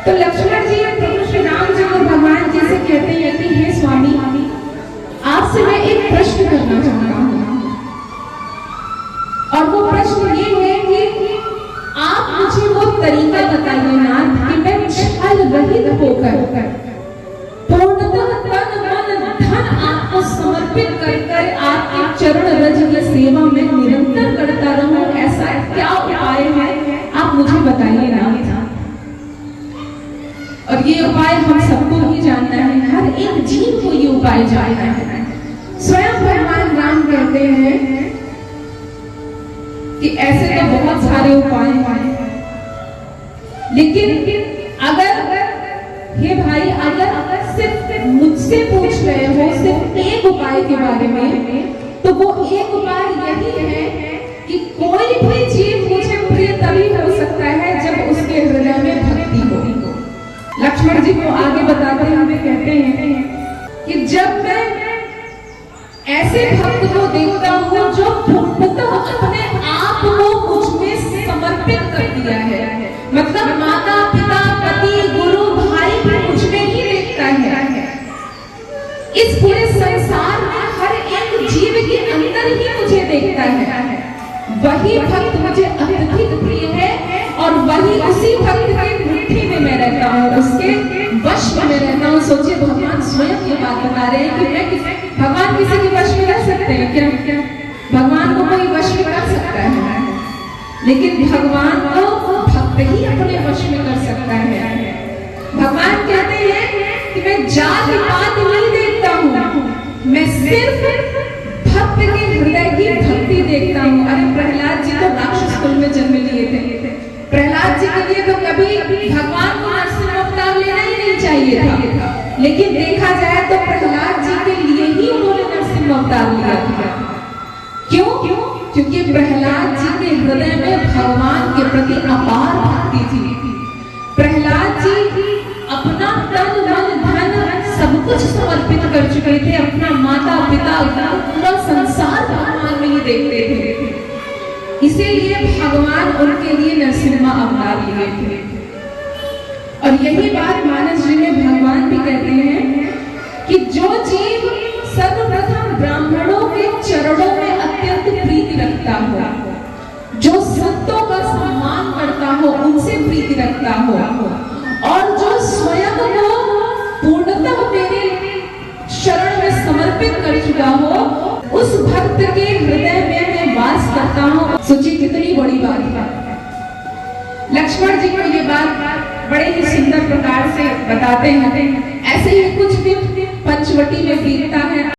तो लक्ष्मण जी प्रभु श्री राम जी और भगवान जी से कहते हैं कि हे स्वामी, आपसे मैं एक प्रश्न करना चाहता हूँ, और वो प्रश्न ये है कि आप मुझे वो तरीका बताइए नाथ कि मैं छल रहित होकर पूर्णतः तन मन धन आपको समर्पित कर आपके चरण रज की सेवा में निरंतर करता रहूं। ऐसा क्या उपाय है, आप मुझे बताइए नाथ। और ये उपाय हम सबको ही जानना है, हर एक जीव को ये उपाय जानना है। स्वयं भगवान राम कहते हैं कि ऐसे तो बहुत सारे उपाय हैं, लेकिन अगर हे भाई, अगर सिर्फ मुझसे पूछ रहे हो सिर्फ एक उपाय के बारे में, तो वो एक उपाय यही है कि कोई भी जीव मुझे प्रिय तभी हो सकता है जब उसके हृदय में भक्ति हो। लक्ष्मण जी को आगे बताते हुए कहते हैं कि जब मैं ऐसे भक्त को देखता हूँ जो पूर्णतः अपने आप को मुझ में समर्पित कर दिया है, मतलब माता पिता पति गुरु भाई भी मुझ में ही देखता है, इस पूरे संसार में हर एक जीव के अंदर ही मुझे देखता है, वही भक्त मुझे अत्यधिक प्रिय है। और वही उसी भक्त के मुट्ठी में मैं रहता हूँ, उसके वश में रहता हूँ। सोचिए, भगवान स्वयं ये बात बता रहे हैं कि भगवान किसी के वश में रह सकते हैं क्या? भगवान को कोई वश में कर सकता है, लेकिन भगवान को भक्त ही अपने वश में कर सकता है। भगवान कहते हैं कि मैं जाति पात नहीं देखता हूँ, मैं सिर्फ भक्त के हृदय की भक्ति देखता हूँ। अरे प्रहलाद जी तो राक्षस कुल में जन्म लिए थे, प्रहलाद जी के लिए तो कभी भगवान को नरसिंह अवतार लेना ही नहीं चाहिए था, लेकिन देखा जाए तो प्रहलाद जी के लिए ही उन्होंने नरसिंह अवतार लिया था। क्यों? क्योंकि प्रहलाद जी के हृदय में भगवान के प्रति अपार भक्ति थी। प्रहलाद जी अपना तन मन धन सब कुछ समर्पित कर चुके थे, अपना माता पिता पूरा संसार भगवान में ही देखते थे, इसीलिए भगवान उनके लिए नरसिम्हा अवतार लिए थे। और यही बात मानस जी में भगवान भी कहते हैं कि जो जीव सर्वप्रथम ब्राह्मणों के चरणों में अत्यंत प्रीति रखता हो, जो संतों का सम्मान करता हो, उनसे प्रीति रखता हो, और जो स्वयं को पूर्णतः मेरे शरण में समर्पित कर चुका हो, उस भक्त के हृदय में मैं वास करता हूँ। सोचिए कितनी बड़ी बात है। लक्ष्मण जी को ये बात बड़े ही सुंदर प्रकार से बताते हैं। ऐसे ही कुछ दिन पंचवटी में बीतता है